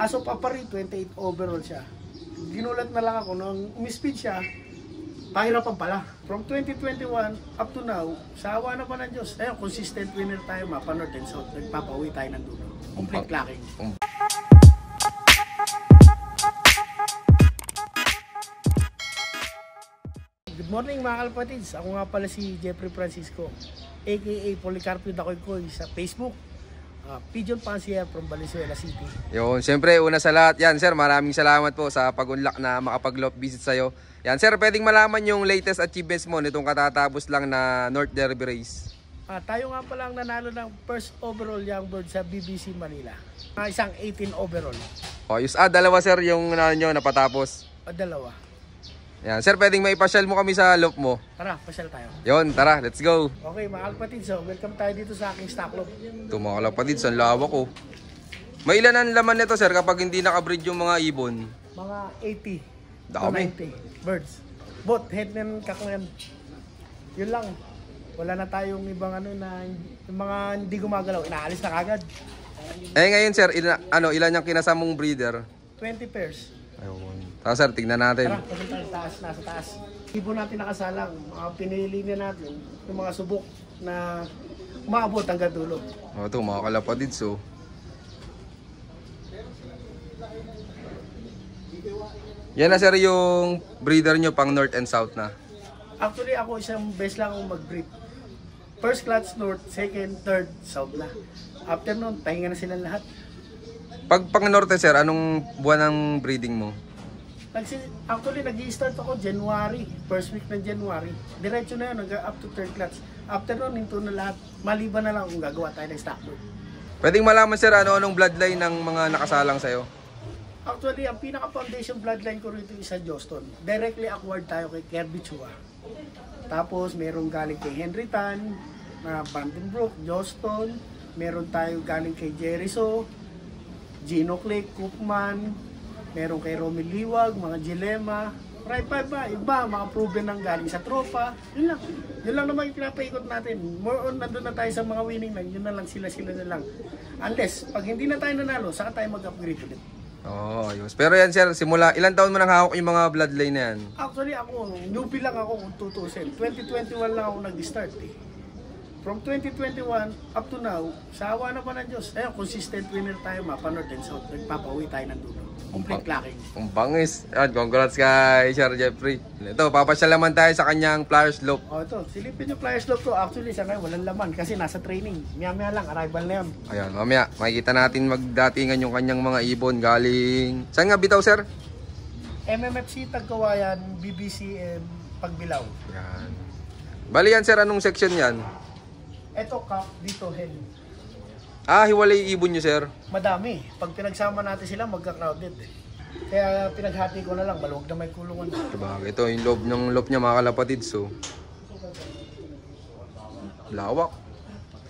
As of Apari, 28 overall siya. Ginulat na lang ako nung umispeed siya, pahirapan pala. From 2021 up to now, sa awa na pa ng Diyos, ayun, consistent winner tayo, mapa North and South. Nagpapauwi tayo ng dulo. Complete clacking. Good morning mga kalapatids. Ako nga pala si Jeffrey Francisco, aka Policarpio Dakoy sa Facebook. Pigeon Fancier from Valenzuela City. Yun, siyempre una sa lahat, yan sir, maraming salamat po sa pag-unlock na makapag-lot visit sa'yo. Yan sir, pwedeng malaman yung latest achievements mo nitong katatapos lang na North Derby Race. Tayo nga pala ang nanalo ng first overall young bird sa BBC Manila. Isang 18 overall. O, dalawa sir yung nyo napatapos. Dalawa. Yan, sir, pwedeng maipasyal mo kami sa loop mo. Tara, pasyal tayo. Yun, tara, let's go. Okay, mga kalapatids, so welcome tayo dito sa aking stock loop. Ito mga kalapatids, ang lawak ko. May ilan ang laman nito sir kapag hindi nakabreed yung mga ibon? Mga 80 Dami. to 90 birds. Both head and kaklan. Yun lang. Wala na tayong ibang na yung mga hindi gumagalaw, inaalis na kagad. Eh ngayon sir, ilan yung kinasamong breeder? 20 pairs. Ayun. Tara sir, tignan natin. Tara, pasok tayo taas, nasa taas. Ibon natin nakasalang, mga pinili na natin, yung mga subok na umaabot hanggang dulo. O ito mga kalapatids oh. Yan na sir yung breeder nyo pang North and South na. Actually ako isang best lang akong mag-breed. First class North, second, third, South na. After nun, pahinga na silang lahat. Pag pang North sir, anong buwan ng breeding mo? Actually, nag-i-start ako January, first week ng January. Diretso na yun, up to third class. After nun, hinto na lahat. Maliban na lang kung gagawa tayo ng stock bird. Pwedeng malaman sir, anong bloodline ng mga nakasalang sa'yo? Actually, ang pinaka-foundation bloodline ko rito is sa Joston. Directly acquired tayo kay Kirby Chua. Tapos, merong galing kay Henry Tan, na Vandenbroek, Joston. Meron tayo galing kay Jeriso, Gino Click, Cookman. Meron kay Romel Liwag, mga Dilema. Iba, mga proven ng galing sa tropa. Yun lang. Yun lang naman yung pinapaikot natin. More on, nandun na tayo sa mga winning line. Yun na lang, sila na lang. Unless, pag hindi na tayo nanalo, saka tayo mag-upgrade ulit. Oo, ayos. Pero yan sir, simula, ilang taon mo nang hawak yung mga bloodline na yan? Actually, ako, newbie lang ako kung 2021 lang ako nag-start eh. From 2021 up to now, sa awa na pa ng Diyos, ayun, consistent winner tayo, mapa North and South. Nagpapauwi tayo ng dulo. Complete clacking. Ang bangis. At congrats kay Sir Jeffrey. Ito, papasyal naman tayo sa kanyang Flyers Loop. Ito, silipin yung Flyers Loop to. Actually, sa ngayon, walang laman kasi nasa training. Maya-maya lang, arrival na yan. Ayan, mamaya, makikita natin magdatingan yung kanyang mga ibon galing... Saan nga bitaw, sir? MMFC, Tagkawayan, BBCM, Pagbilao. Ayan. Bali yan, sir, anong section yan? Ito, cup, dito, hen. Hiwalay ibon nyo, sir. Madami. Pag pinagsama natin sila, magka-crowded eh. Kaya pinaghati ko na lang, maluwag na may kulungan. Diba, ito yung loob niya mga kalapatid, so. Lawak.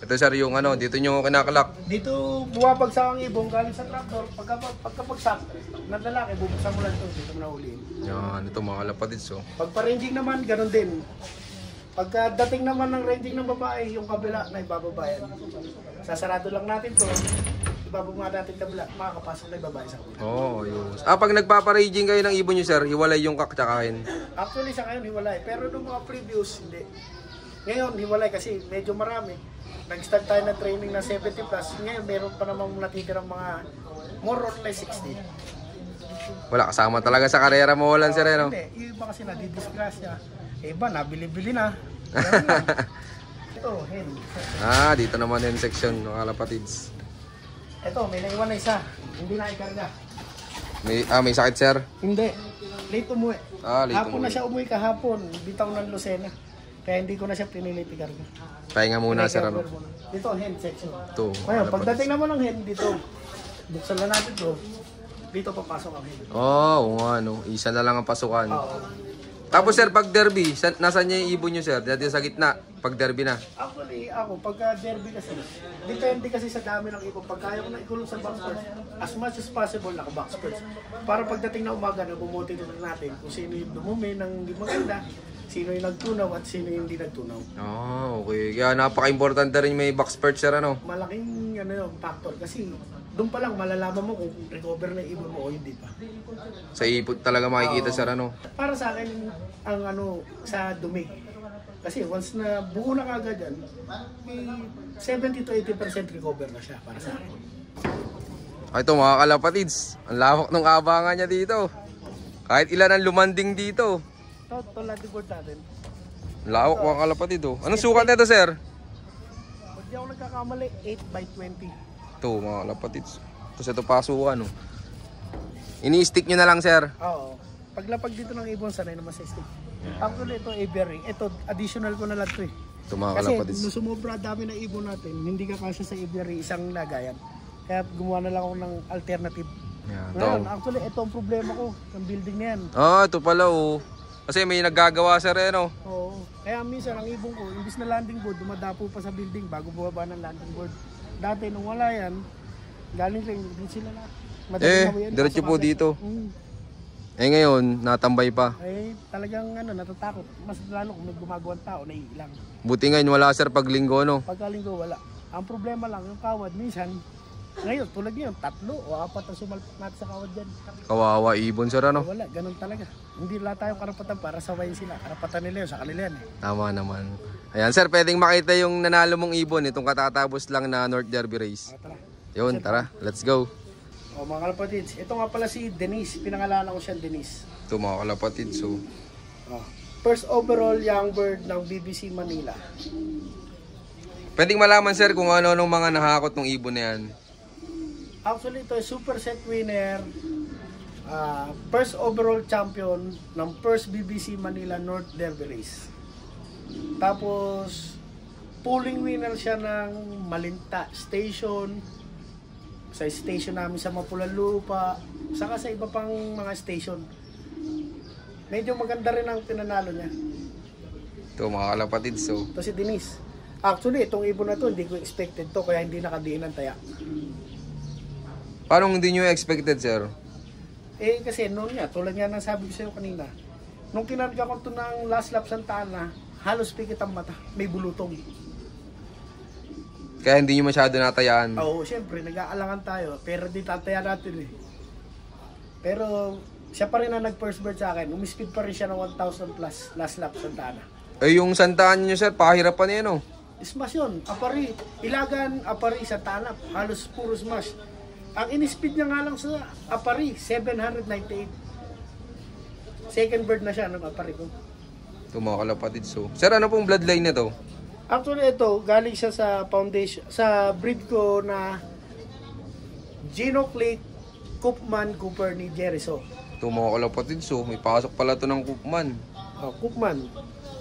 Ito, sir, yung dito nyo kinakalak. Dito, bumabagsak ang ibon galing sa tractor. Pagkabagsak, nadalaki, bubuksan mo lang ito. Dito mo na uliin. Yan, ito mga kalapatid, so. Pag pa-ranging naman, ganun din. Pagkadating naman ng ranging ng babae, yung kabila na ibababayan. Sasarado lang natin to, ibababa natin kabila, makakapasok na yung babae sa kabila. Yun. Pag nagpapa-raging kayo ng ibon nyo, sir, hiwalay yung kaktsakahin. Actually, sa ngayon, hiwalay. Pero nung mga previous, hindi. Ngayon, hiwalay kasi medyo marami. Nag-start tayo ng training na 70 plus. Ngayon, meron pa namang natitirang mga more or less 60. Wala, kasama talaga sa karera mo, walang sir, no? Hindi, yung iba kasi nadidisgrasya. Iba, nabili-bili na. Ito, hen. Dito naman yung section ng kalapatids. Ito, may naiwan na isa. Hindi na ikarga. May sakit, sir? Hindi. Late umuwi. Late Hapon na siya umuwi kahapon. Bitaw ng Lucena. Kaya hindi ko na siya pinilit ikarga. Pahinga muna, sir, ano? Dito, hen section. Ito. Ngayon, pagdating naman ng hen dito, buksan na natin to. Dito papasok ang hen. Isa na lang ang pasukan. Oo. Tapos, sir, pag derby, nasaan niya yung ibon nyo, sir? Dati sa gitna, pag derby na. Actually, ako, pagka derby kasi, depende kasi sa dami ng ibon. Pag kaya ko na ikulong sa box first, as much as possible, naka-box first. Para pagdating na umaga, nabumote na natin kung sino yung dumumi ng hindi maganda, sino yung nagtunaw at sino yung hindi nagtunaw. Okay. Kaya napaka-importante rin may box perch, sir, ano? Malaking factor kasi doon pa lang malalaman mo kung recover na yung ibon mo o hindi pa. Sa ipot talaga makikita sir ano. Para sa akin, ang sa dumi. Kasi once na buo na kagad yan, may 70 to 80% recover na siya para sa akin. Ito mga kalapatids, ang lawak ng abangan niya dito. Kahit ilan ang lumanding dito. Ito natin board natin. Lawak mga kalapatid oh. Anong sukat nito sir? Pag di ako nagkakamali, 8/20. Ito mga kalapatids. Tapos ito pasukan oh. Ini-stick nyo na lang sir. Oo. Paglapag dito ng ibon, sanay naman sa stick. Actually, ito A-bearing. Ito, additional ko na lang ito eh. Ito mga Kasi kalapatids. nung sumobra dami ng ibon natin, hindi ka kasya sa A-bearing isang lagayan. Kaya gumawa na lang ako ng alternative. Yan, Ngayon, ito. actually, ito ang problema ko, ng building na yan. Ah, ito pala oh. Kasi may naggagawa sir eh no. Oo. Kaya minsan, ang ibon ko, imbis na landing board, dumadapo pa sa building bago bumaba ng landing board. Dati, nung wala yan, galing din sila lahat. Diretso po dito. Eh ngayon, natambay pa. Eh, talagang natatakot. Mas lalo kung may gumagawang tao, naiilang. Buti ngayon wala sir pag linggo no. Pagkalinggo, wala. Ang problema lang, yung kawad, minsan, ngayon, tulad ngayon, 3 o 4 ang sumalpak natin sa kawad dyan. Kawawa ibon sir ano. Wala, ganun talaga. Hindi lang tayo karapatan para sawayin sila. Karapatan nila yun, sa kanila yan. Tama naman. Ayan sir, pwedeng makita yung nanalo mong ibon itong katatapos lang na North Derby race. Tara. Yun, tara, let's go. O mga kalapatids, ito nga pala si Denise. Pinangalanan ko siya Denise. Ito mga kalapatids so. First overall young bird ng BBC Manila. Pwedeng malaman sir kung ano nung mga nahakot ng ibon na yan. Actually, ito ay super set winner. First overall champion ng first BBC Manila North Derby race. Tapos, pulling winner siya ng Malinta Station, sa station namin sa Mapulalupa, saka sa iba pang mga station. Medyo maganda rin ang pinanalo niya. Ito mga kalapatids so. Ito si Denise. Actually, itong ibon na to, hindi ko expected to, kaya hindi nakadiin ng taya. Paano hindi nyo expected sir? Eh, kasi noon nga, tulad nga ng sabi ko sa'yo kanina, nung kinarga ko ito ng last lap Santa Ana, halos pikit ang mata, may bulutong. Kaya hindi nyo masyado natayaan. Oo, syempre, nag-aalangan tayo, pero di tataya natin eh. Pero, siya pa rin ang nag-first bird sa akin, umispeed pa rin siya ng 1,000 plus last lap Santa Ana. Eh yung santaan nyo sir, pahirapan yan oh. Smash yun, apari, Ilagan, apari, Santa Ana, halos puro smash. Ang in-speed niya nga lang sa apari, 798. Second bird na siya ng apari ko. Ito mga kalapatids so. Sir, ano pong bloodline na to? Actually, ito, galing siya sa foundation, sa breed ko na Gino Click, Koopman, Cooper ni Jericho. Ito mga kalapatids so. May pasok pala to ng Koopman. Oh, Koopman.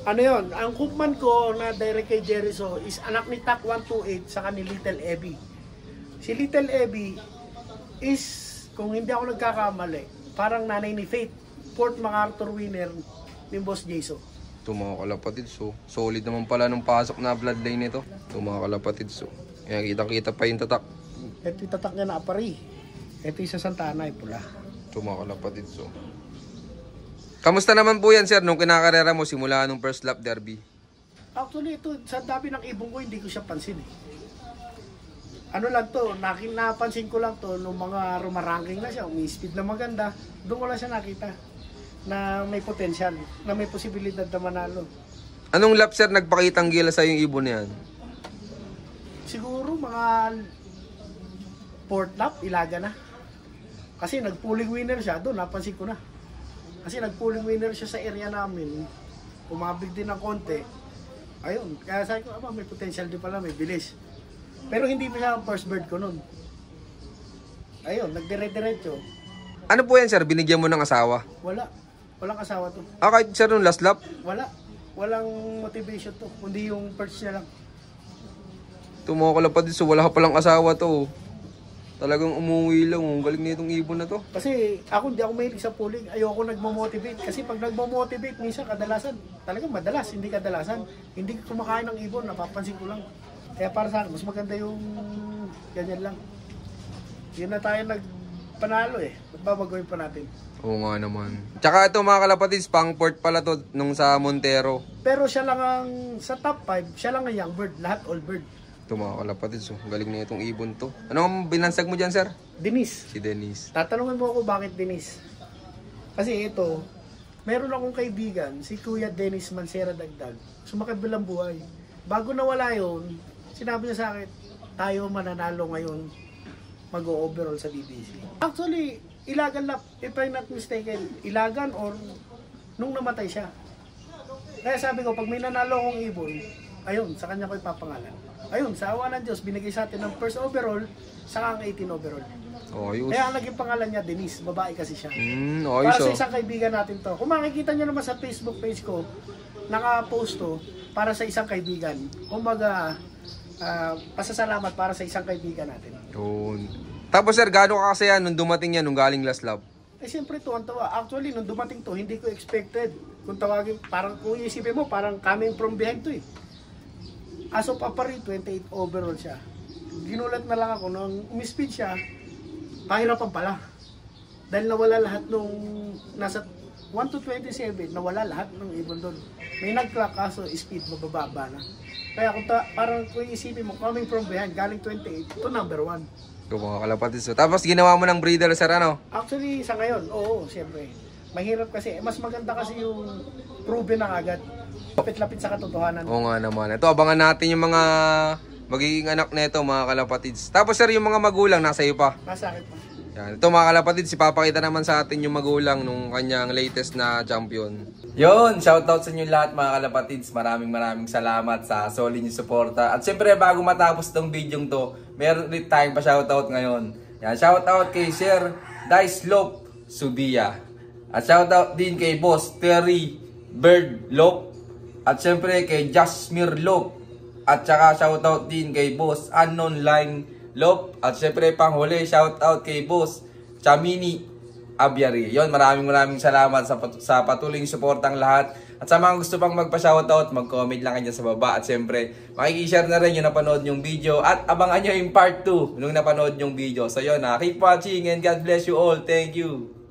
Ano yon? Ang Koopman ko na direct kay Jericho is anak ni TAC 128 saka ni Little Ebby. Si Little Ebby is, kung hindi ako nagkakamali, parang nanay ni Faith, Fort MacArthur winner ni Boss Jason. Ito mga kalapatids so. Solid naman pala nung pasok na bloodline nito. Ito mga kalapatids so. Kaya kita-kita pa yung tatak. Ito yung tatak niya na apari. Ito yung sa Santa Ana ay pula. Ito mga kalapatids so. Kamusta naman po yan sir nung kinakarera mo simula nung first lap derby? Actually, ito, sa dami ng ibon ko, hindi ko siya pansin eh. Ano lang to, napansin ko lang to nung mga rumaranking na siya, umi-speed na maganda, doon ko lang siya nakita na may potential, na may posibilidad na manalo. Anong lap sir nagpakitang gila sa yung ibon na yan? Siguro mga 4th lap, Ilaga na. Kasi nag-pulling winner siya, doon napansin ko na. Kasi nag-pulling winner siya sa area namin, umabig din ng konti. Ayun, kaya sabi ko, may potential din pala, may bilis. Pero hindi pa siya ang first bird ko nun. Ayun, nagdire-diretso. Ano po yan sir? Binigyan mo ng asawa? Wala. Walang asawa to. Ah, kahit sir nung last lap? Wala. Walang motivation to. Kundi yung first niya lang. Ito mga kalapatids so. Wala ka palang asawa to. Talagang umuwi lang. Ang galing na itong ibon na to. Kasi ako hindi ako mahilig sa pulling. Ayoko nagmo-motivate. Kasi pag nagmo-motivate, minsan kadalasan, talagang madalas, hindi kadalasan. Hindi kumakain ng ibon, napapansin ko lang. Kaya para sa akin, mas maganda yung ganyan lang. Yun na tayo nagpanalo eh. Ba't pa natin? Oo nga naman. Tsaka ito mga kalapatids, pang port pala to nung sa Montero. Pero siya lang ang, sa top 5, siya lang ang young bird. Lahat all bird. Ito Ito mga kalapatids, galing na itong ibon to. Ano ang binansag mo dyan, sir? Denise. Si Denise. Tatanungin mo ako bakit Denise. Kasi ito, meron akong kaibigan, si Kuya Dennis Mancera Dagdag. Sumakabilang buhay. Bago nawala yun, sinabi niya sa akin, tayo mananalo ngayon mag-overall sa BBC. Actually, Ilagan na, if I'm not mistaken, Ilagan or nung namatay siya. Kaya sabi ko, pag may nanalo akong ibon, ayun, sa kanya ko ipapangalan. Ayun, sa awa ng Diyos, binigay sa atin ng first overall, saka ang 18 overall. Oh, ayos. Kaya ang naging pangalan niya, Denise, babae kasi siya. Ayos. Para sa isang kaibigan natin to. Kung makikita nyo naman sa Facebook page ko, naka-post to, para sa isang kaibigan. Kumbaga, pasasalamat para sa isang kaibigan natin. Yun. Tapos sir, gaano ka kasi yan nung dumating yan, nung galing Last Love? Eh siyempre tuwan-tuwa. Actually, nung dumating to, hindi ko expected. Kung tawagin, parang kung isipin mo, parang coming from behind to eh. As of Apari, 28 overall siya. Ginulat na lang ako, nung umispid siya, pahirapan pala. Dahil nawala lahat nung nasa 1 to 27, nawala lahat ng ibon doon. May nag-clock kaso, speed mabababa na. Kaya kung parang kung isipin mo, coming from behind, galing 28, ito number 1. Ito mga kalapatids. So, tapos ginawa mo ng breeder, sir, ano? Actually, sa ngayon, oo, siyempre. Mahirap kasi, mas maganda kasi yung proven na agad. Lapit-lapit sa katotohanan. Oo nga naman. Ito, abangan natin yung mga magiging anak nito, mga kalapatids. Tapos sir, yung mga magulang, nasa iyo pa. Nasa akin pa. Yan. Ito mga kalapatids, ipapakita naman sa atin yung magulang nung kanyang latest na champion. Yun, shoutout sa inyo lahat mga kalapatids. Maraming salamat sa solid yung suporta. At syempre bago matapos tong video to, meron ulit tayong pa shoutout ngayon. Yan, shoutout kay Sir Dice Lop Subia. At shoutout din kay Boss Terry Bird Lop. At syempre kay Jasmine Lop. At saka shoutout din kay Boss Unknown Line Lop. At syempre panghuli, shoutout kay Boss Chamini Abiari. Yon, maraming salamat sa patuloy yung suportang lahat. At sa mga gusto pang magpa-shoutout, mag-comment lang kayo sa baba. At syempre, makikishare na rin yung napanood yung video. At abangan nyo yung part 2 nung napanood yung video. So yun, keep watching and God bless you all. Thank you.